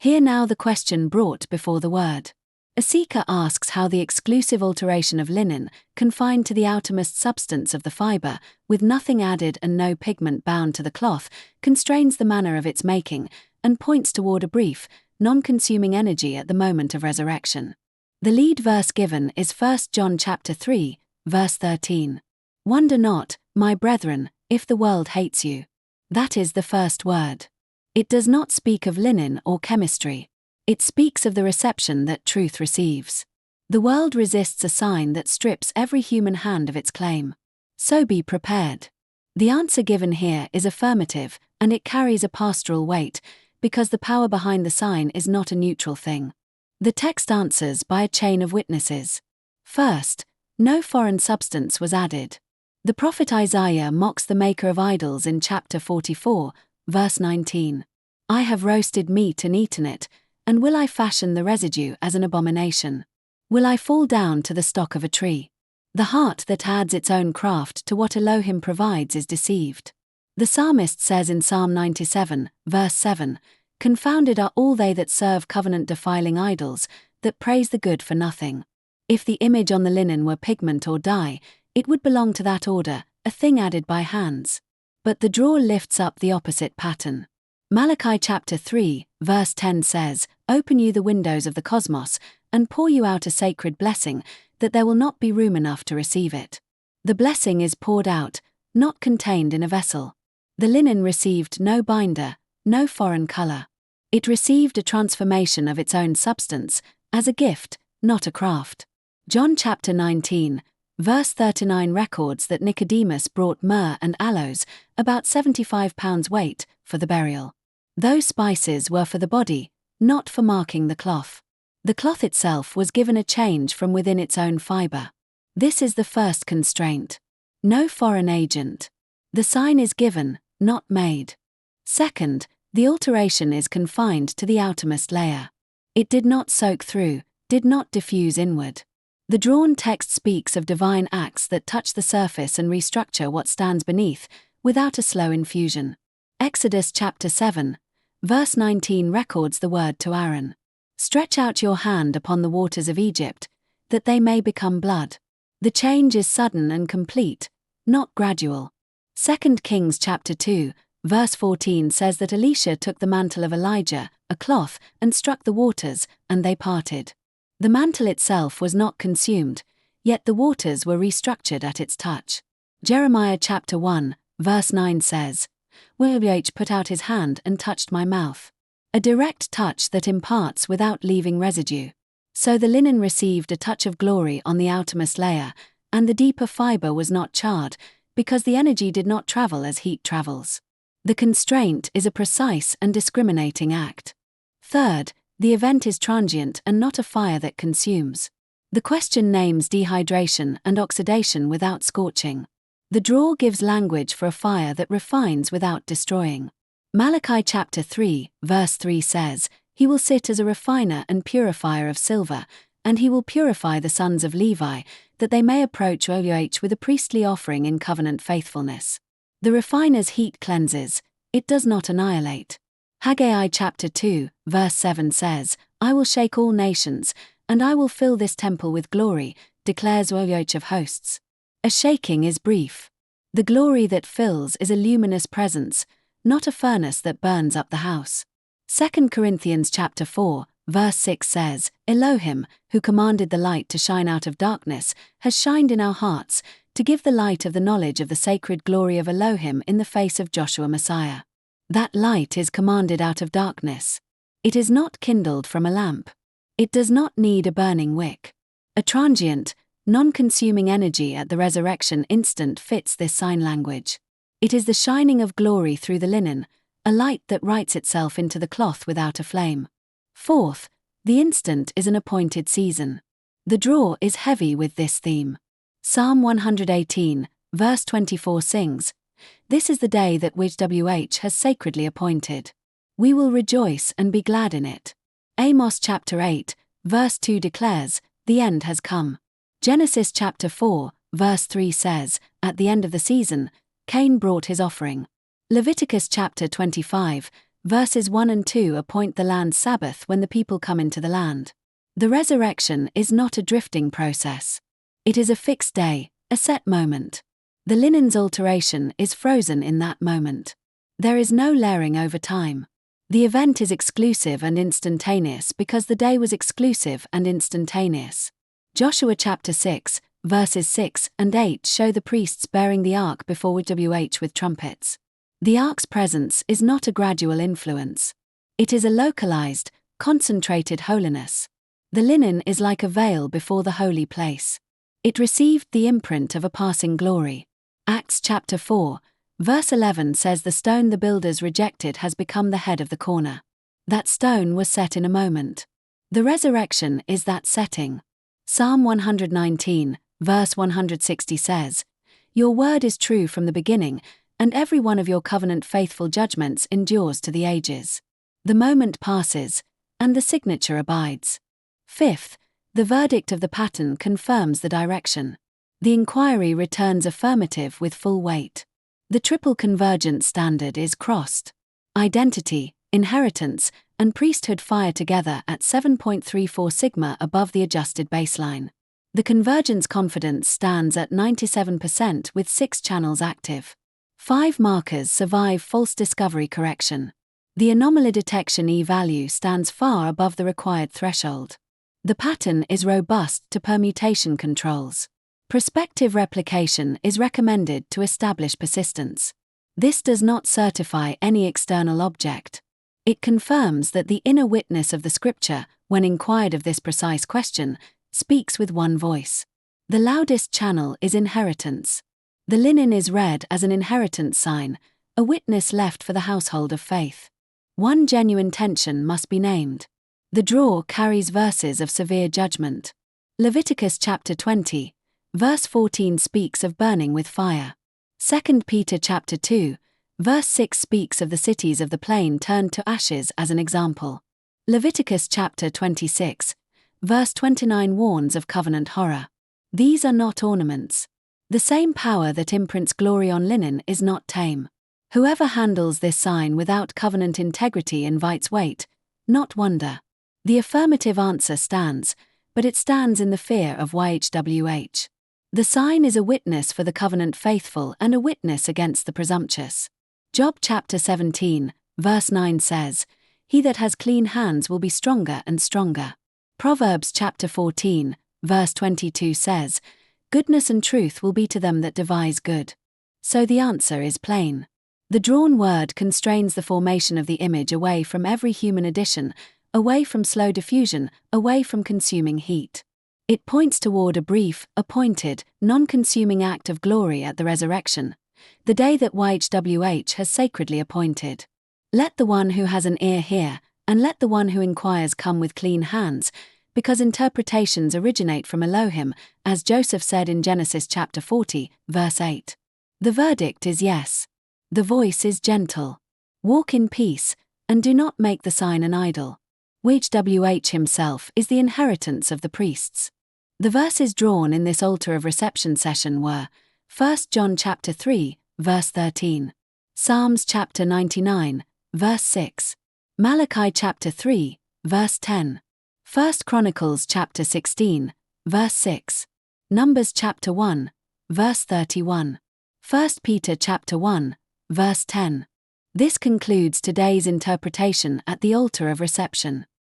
Hear now the question brought before the word. A seeker asks how the exclusive alteration of linen, confined to the outermost substance of the fiber, with nothing added and no pigment bound to the cloth, constrains the manner of its making, and points toward a brief, non-consuming energy at the moment of resurrection. The lead verse given is 1 John chapter 3, verse 13. Wonder not, my brethren, if the world hates you. That is the first word. It does not speak of linen or chemistry. It speaks of the reception that truth receives. The world resists a sign that strips every human hand of its claim. So be prepared. The answer given here is affirmative, and it carries a pastoral weight, because the power behind the sign is not a neutral thing. The text answers by a chain of witnesses. First, no foreign substance was added. The prophet Isaiah mocks the maker of idols in chapter 44, verse 19. I have roasted meat and eaten it, and will I fashion the residue as an abomination? Will I fall down to the stock of a tree? The heart that adds its own craft to what Elohim provides is deceived. The psalmist says in Psalm 97, verse 7, Confounded are all they that serve covenant-defiling idols, that praise the good for nothing. If the image on the linen were pigment or dye, it would belong to that order, a thing added by hands. But the drawer lifts up the opposite pattern. Malachi chapter 3, verse 10 says, Open you the windows of the cosmos, and pour you out a sacred blessing, that there will not be room enough to receive it. The blessing is poured out, not contained in a vessel. The linen received no binder, no foreign color. It received a transformation of its own substance, as a gift, not a craft. John chapter 19, verse 39 records that Nicodemus brought myrrh and aloes, about 75 pounds weight, for the burial. Those spices were for the body, not for marking the cloth. The cloth itself was given a change from within its own fiber. This is the first constraint. No foreign agent. The sign is given, not made. Second, the alteration is confined to the outermost layer. It did not soak through, did not diffuse inward. The drawn text speaks of divine acts that touch the surface and restructure what stands beneath, without a slow infusion. Exodus chapter 7, verse 19 records the word to Aaron. Stretch out your hand upon the waters of Egypt, that they may become blood. The change is sudden and complete, not gradual. 2 Kings chapter 2, verse 14 says that Elisha took the mantle of Elijah, a cloth, and struck the waters, and they parted. The mantle itself was not consumed, yet the waters were restructured at its touch. Jeremiah chapter 1, verse 9 says, YHWH put out his hand and touched my mouth. A direct touch that imparts without leaving residue. So the linen received a touch of glory on the outermost layer, and the deeper fiber was not charred, because the energy did not travel as heat travels. The constraint is a precise and discriminating act. Third, the event is transient and not a fire that consumes. The question names dehydration and oxidation without scorching. The drawer gives language for a fire that refines without destroying. Malachi chapter 3, verse 3 says, He will sit as a refiner and purifier of silver, and he will purify the sons of Levi, that they may approach YHWH with a priestly offering in covenant faithfulness. The refiner's heat cleanses, it does not annihilate. Haggai chapter 2, verse 7 says, I will shake all nations, and I will fill this temple with glory, declares YHWH of hosts. A shaking is brief. The glory that fills is a luminous presence, not a furnace that burns up the house. 2 Corinthians chapter 4, verse 6 says, Elohim, who commanded the light to shine out of darkness, has shined in our hearts, to give the light of the knowledge of the sacred glory of Elohim in the face of Joshua Messiah. That light is commanded out of darkness. It is not kindled from a lamp. It does not need a burning wick. A transient, non-consuming energy at the resurrection instant fits this sign language. It is the shining of glory through the linen, a light that writes itself into the cloth without a flame. Fourth, the instant is an appointed season. The drawer is heavy with this theme. Psalm 118, verse 24 sings, This is the day that YHWH has sacredly appointed. We will rejoice and be glad in it. Amos chapter 8, verse 2 declares, The end has come. Genesis chapter 4, verse 3 says, At the end of the season, Cain brought his offering. Leviticus chapter 25, Verses 1 and 2 appoint the land's Sabbath when the people come into the land. The resurrection is not a drifting process. It is a fixed day, a set moment. The linen's alteration is frozen in that moment. There is no layering over time. The event is exclusive and instantaneous because the day was exclusive and instantaneous. Joshua chapter 6, verses 6 and 8 show the priests bearing the ark before YHWH with trumpets. The ark's presence is not a gradual influence. It is a localized, concentrated holiness. The linen is like a veil before the holy place. It received the imprint of a passing glory. Acts chapter 4, verse 11 says the stone the builders rejected has become the head of the corner. That stone was set in a moment. The resurrection is that setting. Psalm 119, verse 160 says, "Your word is true from the beginning, and every one of your covenant faithful judgments endures to the ages." The moment passes, and the signature abides. Fifth, the verdict of the pattern confirms the direction. The inquiry returns affirmative with full weight. The triple convergence standard is crossed. Identity, inheritance, and priesthood fire together at 7.34 sigma above the adjusted baseline. The convergence confidence stands at 97% with 6 channels active. 5 markers survive false discovery correction. The anomaly detection E-value stands far above the required threshold. The pattern is robust to permutation controls. Prospective replication is recommended to establish persistence. This does not certify any external object. It confirms that the inner witness of the scripture, when inquired of this precise question, speaks with one voice. The loudest channel is inheritance. The linen is read as an inheritance sign, a witness left for the household of faith. One genuine tension must be named. The drawer carries verses of severe judgment. Leviticus chapter 20, verse 14 speaks of burning with fire. 2 Peter chapter 2, verse 6 speaks of the cities of the plain turned to ashes as an example. Leviticus chapter 26, verse 29 warns of covenant horror. These are not ornaments. The same power that imprints glory on linen is not tame. Whoever handles this sign without covenant integrity invites weight, not wonder. The affirmative answer stands, but it stands in the fear of YHWH. The sign is a witness for the covenant faithful and a witness against the presumptuous. Job chapter 17, verse 9 says, "He that has clean hands will be stronger and stronger." Proverbs chapter 14, verse 22 says, "Goodness and truth will be to them that devise good." So the answer is plain. The drawn word constrains the formation of the image away from every human addition, away from slow diffusion, away from consuming heat. It points toward a brief, appointed, non-consuming act of glory at the resurrection, the day that YHWH has sacredly appointed. Let the one who has an ear hear, and let the one who inquires come with clean hands, because interpretations originate from Elohim, as Joseph said in Genesis chapter 40, verse 8. The verdict is yes. The voice is gentle. Walk in peace, and do not make the sign an idol. YHWH himself is the inheritance of the priests. The verses drawn in this altar of reception session were 1 John chapter 3, verse 13, Psalms chapter 99, verse 6, Malachi chapter 3, verse 10, 1 Chronicles chapter 16, verse 6, Numbers chapter 1, verse 31, 1 Peter chapter 1, verse 10. This concludes today's interpretation at the altar of reception.